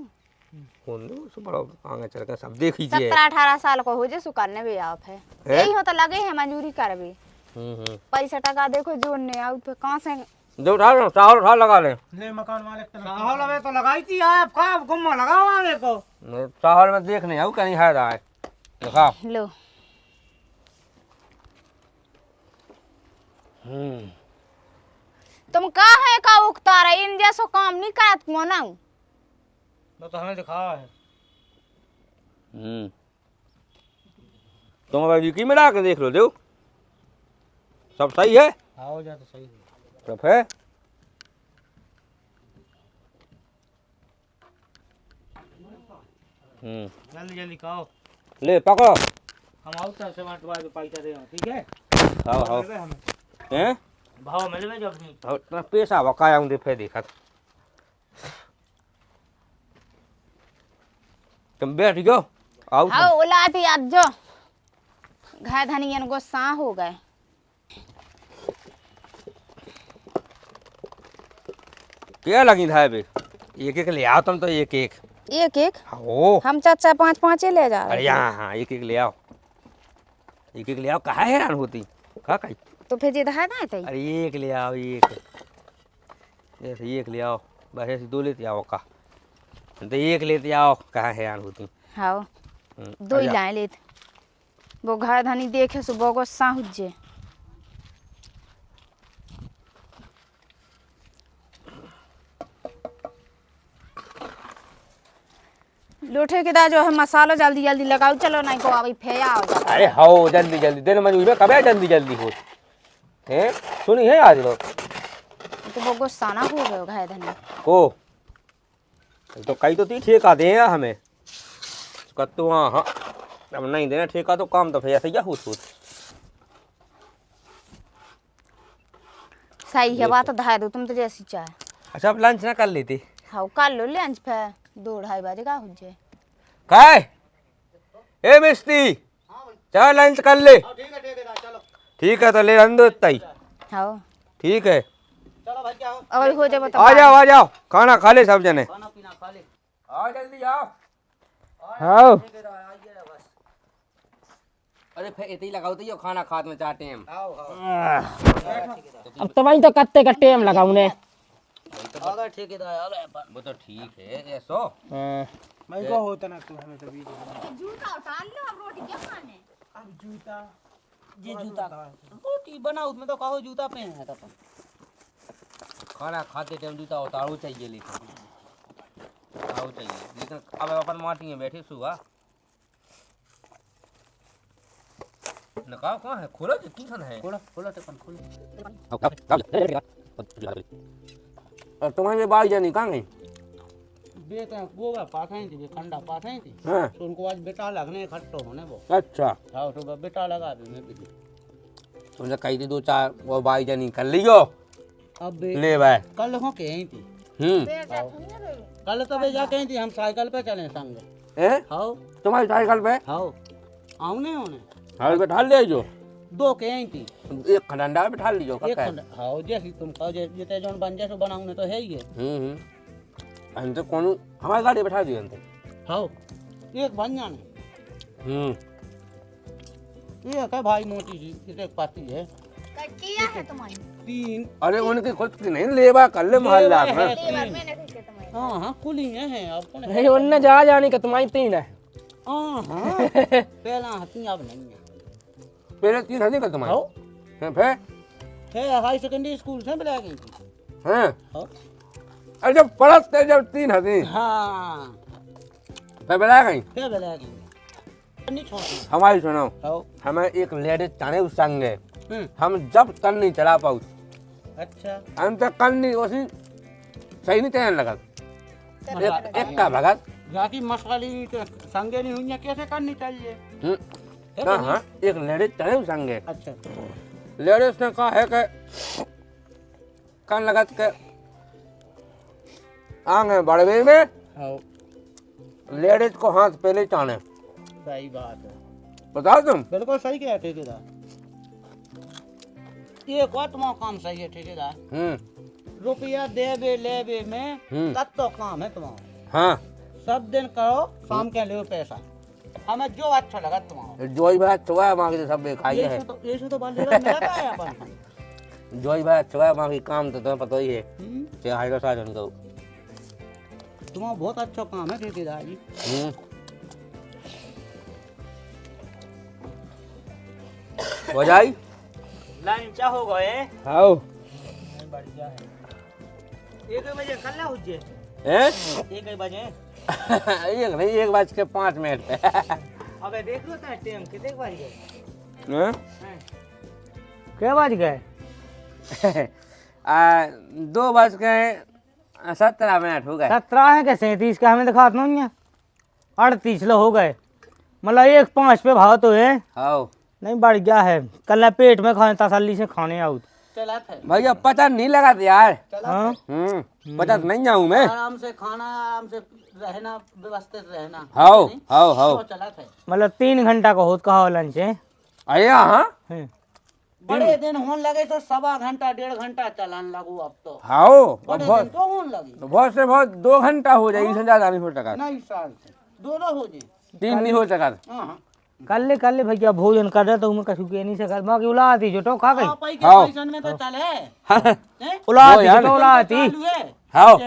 कौन सो बड़ा आगे चल के सब देख लीजिए 17-18 साल को हो जे सुकारने भी आप है यही हो तो लगे है मजूरी कर भी पैसा टका देखो जोड़ने आउट पे कहां से जो उठा चावल उठा लगा ले ले मकान मालिक साहब लगे तो लगाई थी आप का गुम्मा लगाओ आगे को चावल में देखने आऊ कहीं है रहा है देखा लो तुम का है का उगता रहे इन जैसो काम नहीं करत को ना तो हमें दिखावा है तुम अब की मिला के देख लो देव सब सही है आओ जा तो सही है सब है जल्दी जल्दी खाओ ले पकड़ो हम आउट से मार के पैसा दे ठीक है हां हां हैं भाव मिलवे जब नहीं ना पैसा वकाया हूं दे फे देखा तुम बैठ जाओ आओ हाँ उलाती आज जो घाय धनियन गुस्सा हो गए क्या लगी था बे एक एक ले आओ तुम तो एक एक एक हो हम चाचा 5-5 ले जा अरे रहे यहाँ हाँ एक एक ले आओ एक एक ले आओ कहाँ हैरान होती कहा कही तो फिर जिद है ना तई अरे एक ले आओ एक जैसे एक ले आओ बस ऐसे 2 लेते आओ का तो एक लेते आओ कहाँ हैरान होती हाँ 2 ही लाए लेते वो घाय धनी देखे सुबह को साहुजे लो ठेकेदार जो है मसालो जल्दी जल्दी लगाओ चलो नहीं को अभी फेया हो जाता अरे हो जल्दी जल्दी दिन मजबूरी में कब जल्दी जल्दी हो हैं सुनी है आज लोग तो वो गुस्सा ना हो गए घाय धनी को तो कई तो ती ठेका दे यार हमें कत्तो हाँ अब नहीं देना ठेका तो काम तो फिर ऐसे ही होत सही है बात धाय दो तुम तो जैसी चाहे अच्छा अब लंच ना कर लेते हाँ कर लो लंच फिर 2-2:30 बजे का हो जाए काय ए मिस्त्री चल लंच कर ले ठीक है तो ले अंदर तई हाँ ठीक है अगर हो जाए तो आ जाओ खाना खा ले सब जने आ जल्दी आओ हाँ अरे फिर इतनी लगाओ तो ये खाना खात में चाहते हैं अब तो वही तो कत्ते का टेम लगाऊ ने वो तो ठीक है ऐसो मैं को होता ना तू हमें तो बीच जूता उतार लो अब रोटी क्या खाने अब जूता ये जूता रोटी बनाओ उसमें तो कहो जूता पहन है खाना खाते टाइम जूता उतारो चाहिए लेकिन उतारो चाहिए लेकिन अब अपन माटी में बैठे सुबह नकाब कहाँ है खोलो जो किसान है खोलो टेपन खोलो और तुम्हारी बाई जानी कहाँ गई बेटा वो पाठाई थी खंडा पाठाई थी हाँ तो उनको आज बेटा लगने इकट्ठो होने वो अच्छा हाँ तो बेटा लगा देने भी तुमने कही थी 2-4 वो बाई जानी कर लियो अब ले भाई कल हो के यहीं थी कल तो वे जाके थी हम साइकिल पे चले संग हाँ तुम्हारी साइकिल पे हाँ आउने होने हाँ बैठा ले जो 2 के यहीं थी एक खंडा बैठा लीजिए एक हाँ जैसी तुम कहो जैसे जोन बन जैसे बनाऊने तो है ही है हम तो कौन हमारी गाड़ी बैठा दिए अंदर हाँ एक बन जाने ये क्या भाई मोटी सी एक पाती है किया है तुम्हारी 3 अरे उनकी खुद की नहीं लेवा कर ले मोहल्ला में मैंने देखे तुम्हारी हाँ हाँ कुली है अब कौन है नहीं उनने जा जाने का तुम्हारी 3 है हाँ हाँ पहला हती अब नहीं है पहले 3 हदी का तुम्हारे हाँ फिर है हाई सेकेंडरी स्कूल से बुला गई थी हैं हाँ अरे जब पढ़त थे जब 3 हदी हाँ फिर बुला गई क्या बुला गई नहीं छोड़ना हमारी सुनो हाँ हमें एक लेडीज चाने उस संग है हम जब तक नहीं चला पाऊ अच्छा हम तक कल नहीं उसी सही नहीं चलने लगा एक का भगत जाकी मसाली संगे नहीं हुई कैसे करनी चाहिए हाँ एक लेडीज चले उस संग है अच्छा लेडीज ने कहा है कि कल लगत के आंगे बड़वे में हाँ लेडीज को हाथ पहले चाने सही बात है बताओ तुम बिल्कुल सही कहा ठेकेदार ये तुम्हारा काम सही है ठेकेदार रुपया देवे लेवे में तब तो काम है तुम्हारा हाँ सब दिन करो शाम के लिए पैसा हमें जो अच्छा लगा तुम्हारा जोई भाई चुआ मांगे सब खाई है ये तो बाल लेकर मिला था यहाँ पर जोई भाई चुआ मांगे काम तो तुम्हें पता ही है क्या हाइड्रो साइड उनको तुम्हारा बहुत अच्छा काम है ठेकेदार जी हो जाई लंच हो गए हाँ बढ़िया है 1 बजे कल ना हुए हैं 1 बजे एक नहीं 1:05 अबे देख लो तो टाइम कितने बज गए हैं क्या बज गए 2:17 हो गए 17 है क्या 37 का हमें दिखा नहीं है 38 लो हो गए मतलब 1:05 पे भाव तो है हाँ नहीं बढ़ गया है कल पेट में खाने तसल्ली से खाने आऊँ भैया पता नहीं लगा था यार हाँ पता नहीं जाऊँ मैं आराम से खाना आराम से रहना व्यवस्थित रहना हाँ हाँ हाँ चला था मतलब 3 घंटा का होत कहा लंच है अरे हाँ बड़े दिन होने लगे तो 1.25 घंटा 1.5 घंटा चलाने लगू अब तो हाँ बड़े दिन तो होने लगी बहुत से बहुत 2 घंटा हो जाए इससे ज्यादा नहीं हो सका नहीं साल से 2 हो जाए 3 नहीं हो सका कर ले भैया भोजन कर रहे तो मैं कछु के नहीं सकल मां की उलाती जो तो खा गई हाँ पैसन में तो चले उलाती जो उलाती हाँ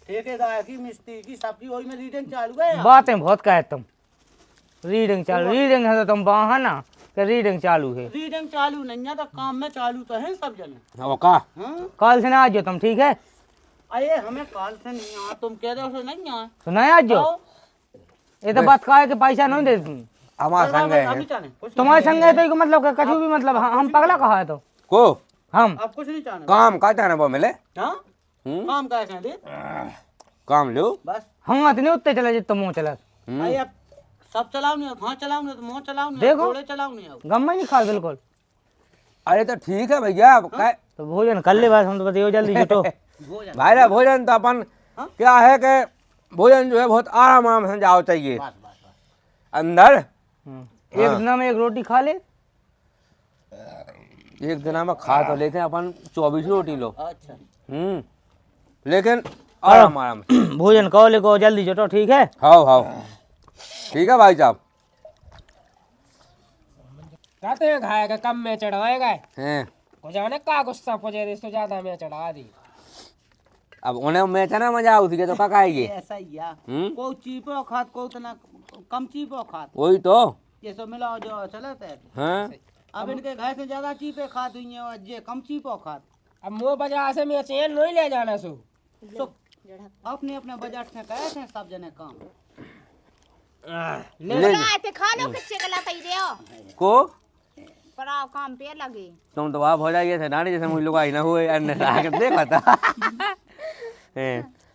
ठेकेदार की मिस्त्री की सबकी वही में रीडिंग चालू है बातें बहुत कहे तुम रीडिंग चालू, रीडिंग है तो तुम वहाँ ना कि रीडिंग चालू है। रीडिंग चालू नहीं है तो काम में चालू तो है सब जने। वो का हाँ कल से ना आज जो तुम, ठीक है? अरे हमें कॉल से नहीं आ, तुम कह रहे हो से नहीं आ। तो नहीं आज जो ये तो बात का है कि पैसा नहीं दे तुम। हमारे संग है अभी चाहे कुछ तुम्हारे संग है तो इसको मतलब कि कछु भी मतलब हम पगला कहा है तो को हम अब कुछ नहीं चाहना। काम का चाहना वो मिले हाँ काम का है दे काम लो बस। हम इतने उत्ते चले जितना मुँह चला। अरे अब सब चलाओ नहीं, हाँ चलाओ नहीं तो मुँह चलाओ नहीं, देखो। घोड़े चलाओ नहीं अब। गम में नहीं खा बिल्कुल। अरे तो ठीक है भैया अब क्या तो भोजन कर ले बस, हम तो बताइए जल्दी जुटो। भाई ना भोजन तो अपन क्या है कि भोजन जो है बहुत आराम आराम से जाओ चाहिए अंदर। एक दिन में एक रोटी खा ले। एक दिन में खा तो लेते हैं अपन 24 रोटी लो। अच्छा लेकिन आराम आराम से। भोजन कहो ले को जल्दी जुटो, ठीक है? हाँ हाँ ठीक है भाई साहब। कहते हैं खाएगा कम में चढ़ाएगा, हैं को जाने का गुस्सा पहुंचे इसको ज्यादा में चढ़ा दी। अब उन्हें मैच है ना मजा आती है तो क्या खाएगी? ऐसा ही है। हम्म? को चीपो खात को उतना कम चीपो खात, वही तो। ये सब मिलाओ जो चलते है। हाँ अब इनके घर से ज्यादा चीपे खात हुई है और ये कम चीपो खात। अब मुँह बाजार से मैं चैन नहीं ले जाना सो। तो अपने अपने बजट से कहे थे सब जने काम। ले आते खा लो किच्चे गला तई दे को पर आओ काम पे लगे। तुम तो आप हो जाइए थे नानी जैसे मुझे लोग आई ना हुए अन्य आके देखा था।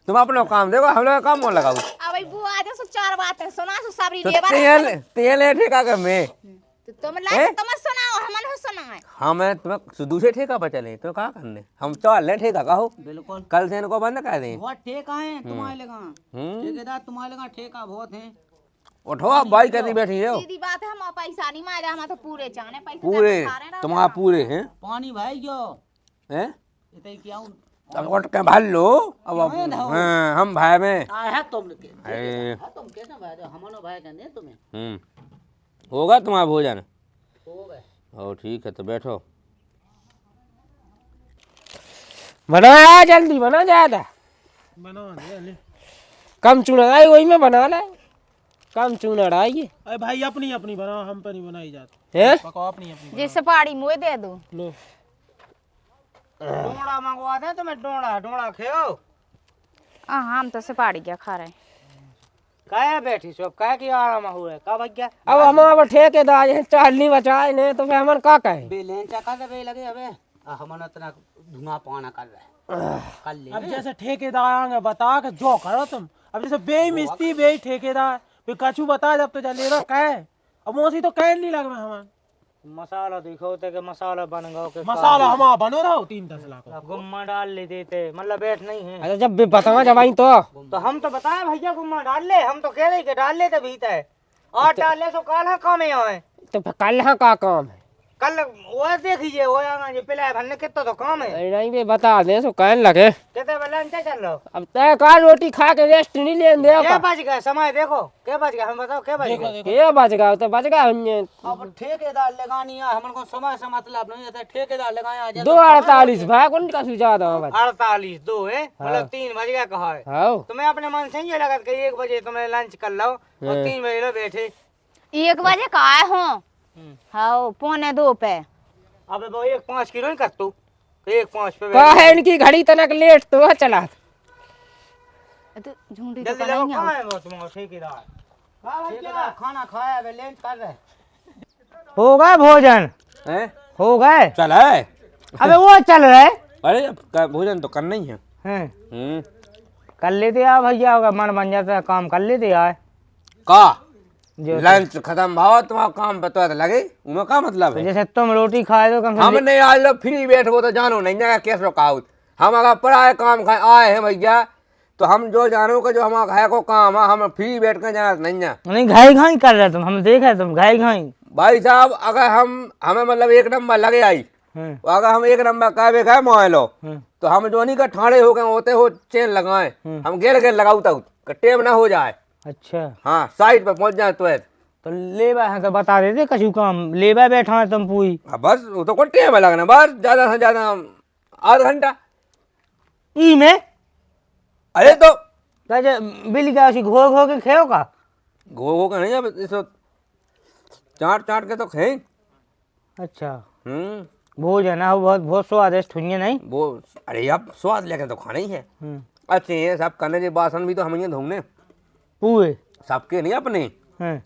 तुम अपना काम देखो, हम लोग काम में लगाओ। अब वो आज सो चार बातें सुना सो सबरी तो लेबर। तेल है ठेका कर मैं तो तुम लाए तुम सुनाओ हमन हो सुनाए। हाँ मैं तुम्हें दूसरे ठेका पर चले तो क्या करने हम चल ले ठेका कहो बिल्कुल कल से इनको बंद कर दें। बहुत ठेका है तुम्हारे लगा, ठेकेदार तुम्हारे लगा ठेका बहुत है। उठो आप बाई करनी बैठी हो सीधी बात है, हम पैसा नहीं मारे, हम तो पूरे चाहने पैसे पूरे खा रहे हैं ना। तुम्हारा पूरे हैं पानी भाई जो हैं इतने क्या हूँ अब उठ के भाल लो अब हाँ, हम भाई में है तुम के अरे तुम कैसे भाई जो हमारो भाई कहते हैं तुम्हें होगा तुम्हारा भोजन? हो गए। ओ ठीक है तो बैठो। बनाया जल्दी बना ज्यादा बना दे ले। कम चुना आई वही में बना ले, कम चुना आइए। अरे भाई अपनी अपनी बनाओ, हम पर नहीं बनाई जाती। हैं पकाओ अपनी अपनी। जिससे पहाड़ी मुँह दे दो। लो डोड़ा मंगवा दे तुम्हें, डोड़ा डोड़ा खेओ। हम तो से पहाड़ी क्या खा रहे हैं। क्या बैठी सो अब क्या की आराम हुआ है का भैया? अब हमारा ठेकेदार है चालनी बचाए ने तो फिर हमन का कहे। बेलेन चका दे बे लगे अबे हम इतना धुआं पाना कर रहे कर ले। अब जैसे ठेकेदार आएंगे बता के जो करो तुम। अब जैसे बे मिस्त्री बे ठेकेदार फिर कछु बता जब तो चलेगा कहे अब मोसी तो कह नहीं लग हमारे मसाला दिखो ते के मसाला बन गओ के मसाला हमारा बनो रहो 3-10 लाख गुम्मा डाल लेते थे, मतलब बैठ नहीं है। अच्छा जब भी बतावा जब आई तो हम तो बताए भैया गुम्मा डाल ले, हम तो कह रहे कि डाल ले तो भीतर और डाल ले तो काला काम है यहाँ। तो फिर कल यहाँ का काम है? कल वो देखिए वो आना जो पिला भरने कितना तो काम है। नहीं भी बता दे सो कहने लगे कहते लंच चल रहा। अब तय का रोटी खा के रेस्ट नहीं लेने दे क्या बज गया समय देखो, क्या बज गया हम बताओ क्या बज गया? ये बच गया तो बच गया। अब ठेकेदार लगानी है हमन को समय से मतलब नहीं है, ठेकेदार लगाया आज 2:48 भाई कौन का ज्यादा है 48 2 है मतलब 3 बज गया कहा है। हाँ तुम्हें अपने मन से ये लगा कि 1 बजे तुम्हें लंच कर लो और 3 बजे लो बैठे। 1 बजे का आए हो? हाँ 1:45 पे। अब वो 1:05 की नहीं कर तू 1:05 पे का है इनकी घड़ी तनक लेट तो चला तो झूठी तो जल्दी नहीं लगो है। कहाँ है वो तुम्हारा ठेकेदार? ठेकेदार खाना खाया बे लेंच कर रहे। हो गए भोजन हैं हो गए? चल है अबे वो चल रहा है। अरे अब भोजन तो करना ही है। हैं कर लेते यार भैया, होगा मन बन जाता है काम कर लेते यार। का जो लंच खत्म भाव तुम्हारा काम पता तो लगे उनका क्या मतलब तो है? जैसे तुम रोटी खाए तो कम से हम नहीं आज लोग फ्री बैठो तो जानो नहीं जाएगा कैसे रुकावट। हम अगर पढ़ाए काम खाए आए हैं भैया तो हम जो जानो कि जो हमारा है को काम है हम फ्री बैठ कर जाना नहीं जा। नहीं घाई घाई कर रहे तुम, हम देखा तुम घाई घाई। भाई साहब अगर हमें मतलब 1 नंबर लगे आई अगर हम 1 नंबर का गए मोबाइलो तो हम जो नहीं का ठाणे हो गए होते हो चेन लगाए हम गेल गेल लगाऊ तक टेम ना हो जाए। अच्छा हाँ साइड पे पहुंच जाए तो लेबा है तो बता देते कछु काम लेबा बैठा है तुम पूरी। बस वो तो कोई टेम लगना बस ज्यादा से ज्यादा आधा घंटा ई में। अरे तो बिल क्या उसी घो घो के खेओ का? घो घो का नहीं अब इसको चाट चाट के तो खाए। अच्छा भोज है ना, वो बहुत बहुत स्वादिष्ट हुई है नहीं वो। अरे अब स्वाद लेके तो खाना ही है। हम्म। अच्छे हैं सब करने के बासन भी तो हम धोने पूए सबके नहीं अपने। हैं।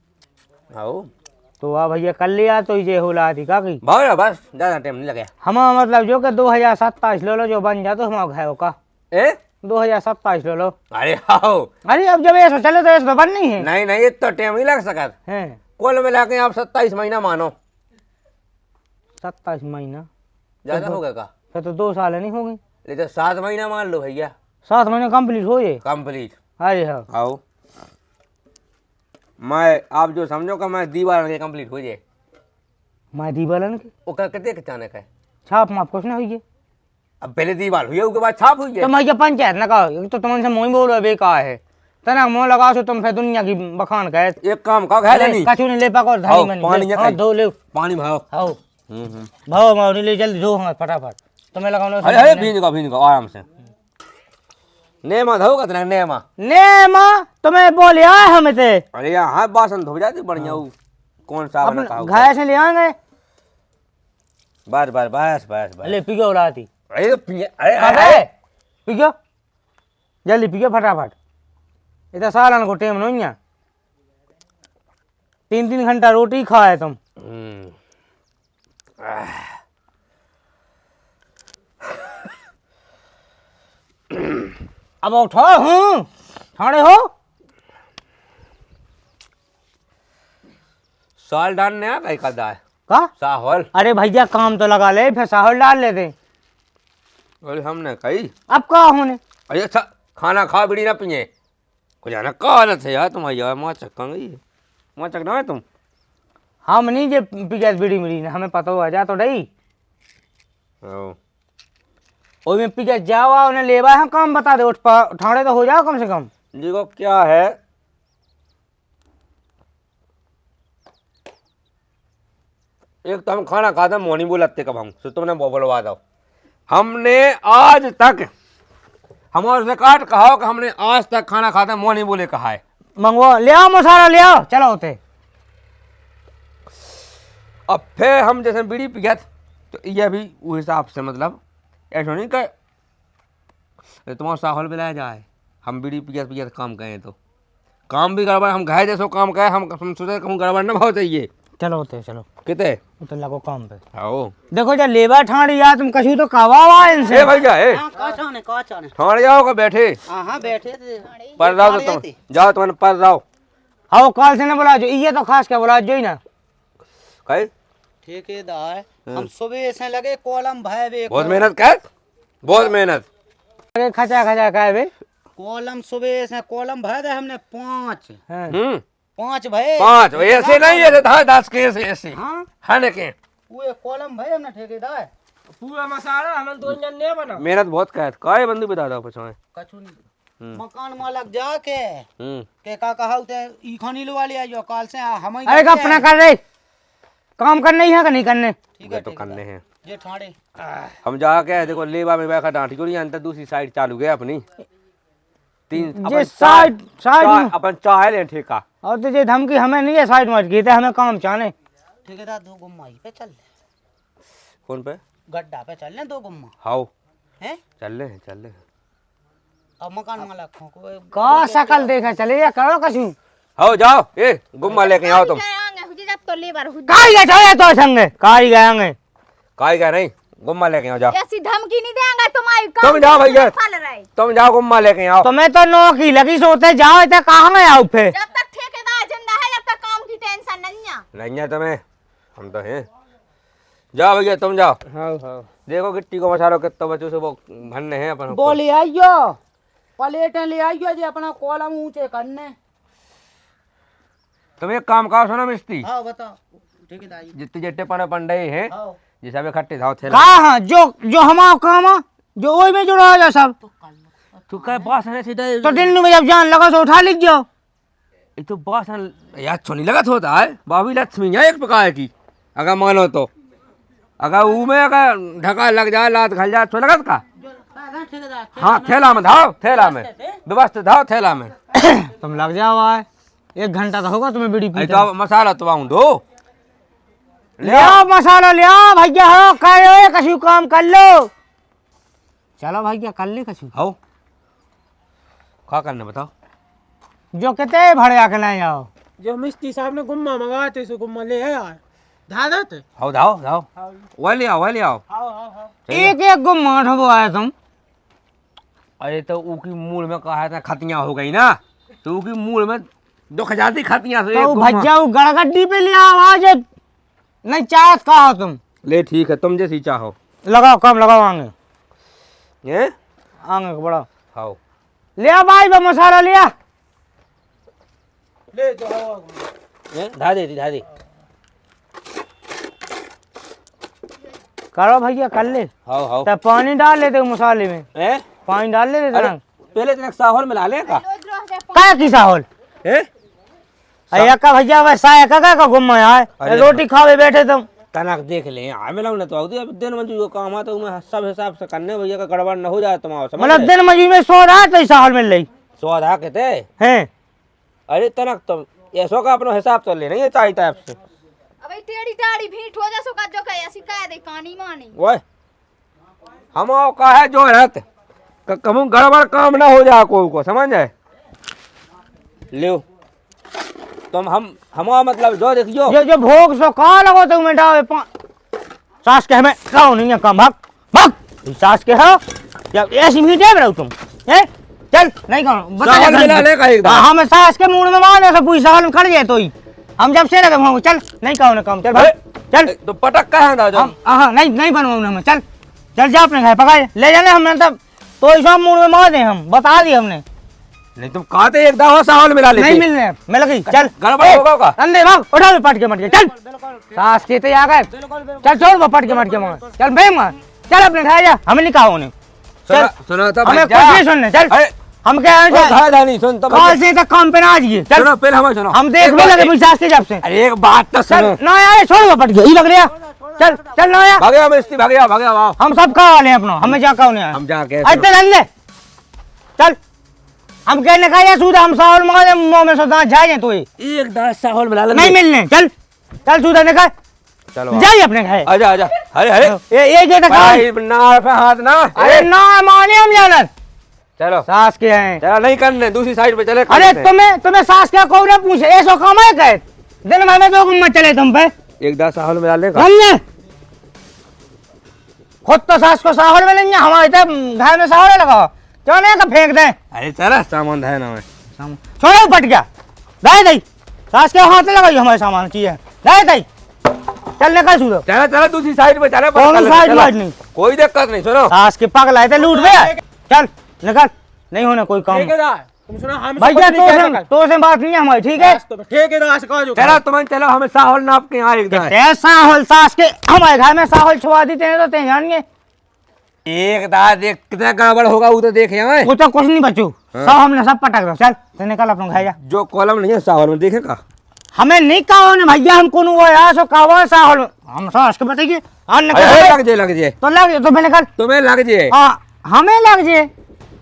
आओ तो वाह भैया कर लिया तो ये होला थी का की भाग बस ज्यादा टाइम नहीं लगे। हम मतलब जो कि 2027 ले लो जो बन जा तो हम खाओ का ए 2027 ले लो। अरे आओ अरे अब जब ऐसा चले तो ऐसा तो बननी है। नहीं नहीं इतना टाइम नहीं लग सका। हैं कुल मिला के आप 27 महीना मानो। 27 महीना ज्यादा हो गया का? फिर तो 2 साल नहीं हो गई। लेकिन 7 महीना मान लो भैया 7 महीने कंप्लीट हो जाए। कंप्लीट। अरे हाँ आओ मैं आप जो समझो का मैं दीवार के कंप्लीट हो जाए। मैं दीवालन के ओका कितने अचानक है? छाप माप कुछ ना हुई है अब पहले दीवार हुई है उसके बाद छाप हुई है। तो मैं पंचायत ना कहो तो तुमसे मोही बोल रहे बेकार है तना मुँह लगा सो तुम फिर दुनिया की बखान कहे। एक काम का है नहीं कछु नहीं ले पाको आओ, धनी पानी मनी या हाँ खाई। धो ले पानी भाव। आओ भाव माओ नहीं ले जल्दी धो हाँ फटाफट तुम्हें लगाओ अरे अरे भीन का आराम से नेमा धोगा तेरा नेमा। ने माँ तुम्हें बोले आए हमें थे अरे यहाँ बासन धो जाती बढ़िया वो कौन सा बना था घाय से ले आएंगे बस बस बस बस बस। ले पियो उड़ाती अरे तो पिए अरे अबे अरे पियो जल्दी पियो फटाफट इतना सालन को टेम नहीं है 3-3 घंटा रोटी खाए तुम। अब उठो हूँ ठाणे हो साल डालने आ कहीं करदा है का साहौल। अरे भैया काम तो लगा ले फिर साहौल डाल लेते। अरे हमने कही अब का होने अरे अच्छा खाना खा बीड़ी ना पिए कुछ आना कहा थे यार तुम यार माँ चक्कांगी माँ चकना है तुम। हम नहीं जे पिगैस बीड़ी मिली ना हमें पता हुआ जा तो डई ओई में पिगैस जावा उन्हें लेवा है काम बता दे उठाड़े तो हो जाओ कम से कम। देखो क्या है एक तो हम खाना खाता मोनी बोलते कब हम तो तुमने बोलवा दो। हमने आज तक हमारे रिकॉर्ड कहा कि हमने आज तक खाना खाता मोनी बोले कहा है। मंगवा ले आओ मसाला ले आओ चलो होते। अब फिर हम जैसे बीड़ी पिया तो ये भी उस हिसाब से मतलब ऐसा नहीं कि तुम्हारा साहौल बिलाया जाए हम बीड़ी पिया पिया काम करें तो काम भी गड़बड़ हम घाय जैसो काम करें हम सोचे कहूँ गड़बड़ ना भाव चाहिए। चलो होते चलो कितने तो लगो काम पे। आओ देखो जब लेबर ठाड़ या तुम कछु तो कावा हुआ इनसे। ए भैया ए का चाने ठाड़ जाओ का बैठे हाँ बैठे थे पर जाओ तो तुम जाओ तुमने पर जाओ। हाँ कल से ना बोला जो ये तो खास क्या बोला जो ही ना कहे ठेकेदार हम सुबह से लगे कॉलम भाई बे बहुत मेहनत कर बहुत मेहनत खचा खचा का बे कॉलम सुबह से कॉलम भर दे हमने 5 हाँ। 5 भये 5 ऐसे नहीं ऐसे 10 के ऐसे हाँ है ना के वो कॉलम भये हमने ठेकेदार पूरा मसाला हम 2 जन ने बना मेहनत बहुत कर काय बंदू बता दो पछाए कछु नहीं मकान मालक जाके के का कहा ते ई खनी लवा ले आइयो कल से हम अरे का अपना कर रहे काम करने ही है कि नहीं करने। ठीक है तो करने हैं ये ठाड़े हम जाके देखो लेबा में बैठा डांटी को नहीं अंतर दूसरी साइड चालू गया अपनी 3 ये साइड साइड अपन चाहे ले ठेका और तो ये धमकी हमें नहीं है साइड मत की हमें काम चाहने। ठेकेदार 2 गुम्मा पे चल ले कौन पे गड्ढा पे चल ले 2 गुम्मा हाओ हैं चल ले अब मकान मालक को का शकल देखा चले या करो कछु हाओ जाओ ए गुम्मा लेके आओ तुम तो लेबर काई गए जाओ तो संगे काई गएंगे काई का नहीं गुम्मा लेके आओ जाओ ऐसी धमकी नहीं देंगे तुम्हारी तुम जाओ भैया फल रहे तुम जाओ गुम्मा लेके आओ। तुम्हें तो नौकरी लगी सोते जाओ इतने कहाँ गए आओ फिर जब तक ठेकेदार जिंदा है जब तक काम की टेंशन नहीं है। नहीं है तुम्हें हम तो हैं जाओ भैया तुम जाओ। हाँ हाँ देखो गिट्टी को मसालो कितना बच्चों से वो भरने हैं अपन बोले आइयो प्लेटें ले आइयो जी अपना कॉलम ऊंचे करने। तुम एक काम करो सुनो मिस्त्री हाँ बताओ ठेकेदार जितने जितने पने पंडे हैं हाँ जिसे भी इकट्ठे जाओ थे कहा जो जो हमारा काम है जो वही में जुड़ा हो जा सब तू कह बास है सीधा तो दिन में जब जान लगा तो उठा लीजिए। ये तो बास यार छोनी लगत होता है बाबी लक्ष्मी है एक प्रकार की अगर मानो तो अगर ऊ में अगर ढका लग जाए लात घल जाए तो लगत का ठेकेदार हाँ थैला में धाओ थैला में व्यवस्थित धाओ थैला में तुम लग जाओ आए 1 घंटा तो होगा तुम्हें बीड़ी अरे पीते। तो मसाला तो आऊँ दो ले आओ मसाला, ले आओ भैया, हो करो कछु काम कर लो। चलो भैया कर ले कछु। आओ क्या करना बताओ। जो कहते भरे आके ले आओ। जो मिस्त्री साहब ने गुम्मा मंगाया थे सो गुम्मा ले आया धा देते। आओ जाओ जाओ, वह ले आओ, वह ले आओ। एक एक गुम्मा ठबो आया तुम। अरे तो ऊकी मूल में कहा था खतियां हो गई ना, तो ऊकी मूल में 2000 खतियां से तो भैया वो गड़गड्डी पे ले आओ आज। नहीं चाहत कहो तुम। ले ठीक है, तुम जैसी चाहो। लगाओ कम लगाओ आगे, ये आगे को बढ़ाओ। आओ ले आ भाई वो मसाला लिया। ले जाओ धा दे करो भैया कर ले। आओ आओ। तब पानी डाल लेते मसाले में, ए पानी डाल लेते अरे तरंग। पहले तो साहौल मिला लेगा। क्या की साहौल? ए अया का भैया वैसा है का गुम्मा है, रोटी खावे बैठे तुम। तनक देख ले हमें लोग ना तो आउदी अब दिन मंजू जो काम आता है सब हिसाब से करने भैया का गड़बड़ न हो जाए तुम्हारा, समझ मतलब दिन मजी में 100 रात तो साहौल मिल रही सौदा कहते हैं। अरे तनक तुम ऐसो का अपना हिसाब तो लेना ये चाहिए आपसे। अबे टेढ़ी टाढ़ी भीट हो जा सो का जो कहे ऐसी कह दे कानी मानी। ओए हम का है जो रहत कम गड़बड़ काम ना हो जाए कोई को, समझ जाए। ले तुम हम मतलब जो देखियो जो भोग सो कहाँ लगो तुम में डावे सास के हमें कहो नहीं है कम भग सास के हो जब ऐसी मीठे में रहो तुम हैं। चल नहीं कहो साहौल मिला लेगा एकदम। हम सास के मुंह में मार ऐसा पूरी साल में खड़ जाए तो ही हम जब से लगे वहाँ चल नहीं कहो ना कम। चल भाई चल तो पटक का है ना जो हाँ नहीं बनवाऊ ना हमें। चल चल जा अपने घर पका ले जाने हमने तब तो ऐसा मुंह में मार दे हम बता दिए हमने। नहीं तुम कहते एक दफा साहौल मिला लेते नहीं मिलने मिल गई। चल गड़बड़ होगा का अंधे भाग उठा ले पट के मट के चल सास के ते आ गए। चल छोड़ वो पट के मट के मार चल बे मार चल अपने घर जा हमें नहीं कहा उन्हें। चल सुनो तो हमें कुछ नहीं सुनने। चल हम क्या है नहीं सुन तो कल से तक काम पे ना आ जाइए। चल सुनो पहले हमें सुनो हम देख भी लगे मेरी सास के जब से। अरे एक बात तो चल सुनो। ना यार छोड़ वो पट के ही लग रहा। चल चल ना यार भागया मिस्त्री भागया आओ हम सब कहा वाले हैं अपना हमें जा कहा उन्हें हम जाके अरे अंधे चल हम कहने का सूदा हम साहौल मारे मुंह में सोदा जाए तो एक दास साहौल मिला नहीं मिलने। चल चल सूदा निकाल चलो जाइए अपने घर। आजा आजा अरे अरे एक एक भाई ना पे हाथ ना अरे ना माने हम जाना चलो सास के हैं। चलो नहीं करने दूसरी साइड पे चले अरे तुम्हें सास क्या कहो ना पूछे ऐसा काम है कहे दिन भर में 2 गुम्मत चले तुम पे एक दास साहौल मिला लेगा। हमने खुद तो सास को साहौल में लेंगे हमारे तब घर में साहौल लगा क्यों नहीं का फेंक दे। अरे चला सामान है ना मैं छोड़ो पट गया दाई दाई सास के हाथ में लगाई हमारे सामान की है दाई दाई चल निकल सूदो। चला चला दूसरी साइड पे चले कौन साइड में नहीं कोई दिक्कत नहीं सुनो सास के पग लाए थे लूट गया। चल निकल नहीं होना कोई काम ठेकेदार तुम सुना हम भैया तो से बात नहीं है हमारी ठीक है। ठेकेदार से कहा जो चलो तुम चलो हमें साहौल नाप के यहाँ एक दास साहौल सास के हमारे घर में साहौल छुआ देते हैं तो ते जानिए एक दास देख कितना गड़बड़ होगा वो तो देखे हमें वो तो कुछ नहीं बचू सब हमने सब पटक दो। चल तो निकल अपना घर जा। जो कॉलम नहीं है साहौल में देखेगा हमें नहीं कहो ना भैया हम कौन वो यार सो कहो साहौल में हम सास के बताइए और निकल लग जाए तो लग तो मैं निकल तुम्हें लग जाए हाँ हमें लग जाए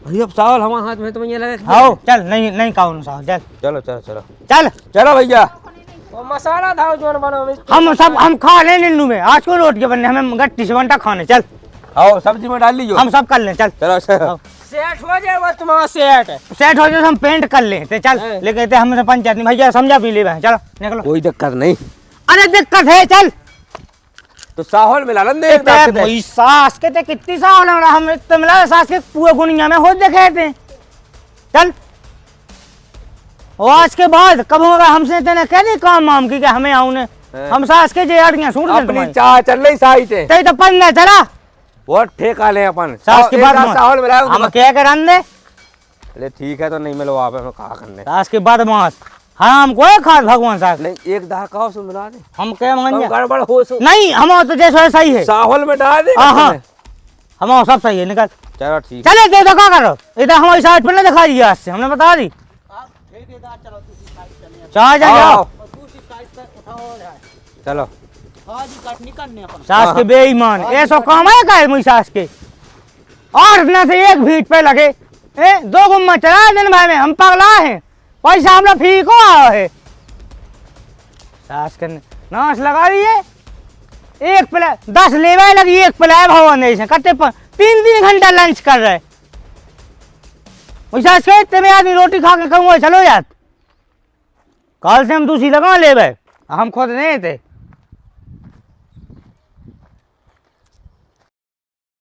भाई अब साहौल हमारे हाथ में तुम्हें ये लगे आओ चल नहीं कहो ना साहौल चल चलो चलो चलो चल चलो भैया वो मसाला था जो बनो हम खा ले नीलू में आज को रोट के बनने हमें गट्टी से बनता खाने। चल आओ सब्जी में डाल लीजिए हम सब कर ले। चल चलो चलो सेट हो जाए वो तुम्हारा सेट सेट हो जाए तो हम पेंट कर ले ते चल लेके ते हमसे पंचायत नहीं भैया समझा पी ले चलो निकलो। कोई दिक्कत नहीं। अरे दिक्कत है चल तो साहौल मिला लेंगे एक दास के वही सास के ते कितनी साहौल है हम तो मिला सास के पूरे गुनिया में हो देखे थे। चल और आज के बाद कब होगा हमसे तेने कह दी काम वाम की हमें आऊ ने हम सास के जे अड़ियां सूट दे अपनी चाह चल रही साइड है ते तो पन्ना चला वो ठेका ले अपन सास के बाद साहौल मिला हम क्या कर अंदे। अरे ठीक है तो नहीं मिलो आप हमें कहा करने सास के बाद मास हाँ हम कोई खास भगवान सास नहीं एक दाह कहो सो मिला दे हम क्या मान तो गड़बड़ हो सो नहीं हम तो जैसे सही है साहौल में डाल दे हाँ हम सब सही है निकल चलो ठीक चले दे तो क्या करो इधर हमारी साइड पर ना दिखा दी आज से हमने बता दी चाह जाओ चलो सास के बेईमान ऐसा काम है का मेरी सास के और न से एक भीट पे लगे 2 गुम्मा चला दिन भाई में हम पगला है पैसा हमरा फी को आया है सास के नाश लगा दिए एक प्लेट 10 लेवे लगी, एक प्लेट भवन ऐसे कते 3 घंटा लंच कर रहे। वैसा खेत में आदमी रोटी खा के कहूँ चलो यार, कल से हम दूसरी लगा लेवे, हम खुद नहीं थे।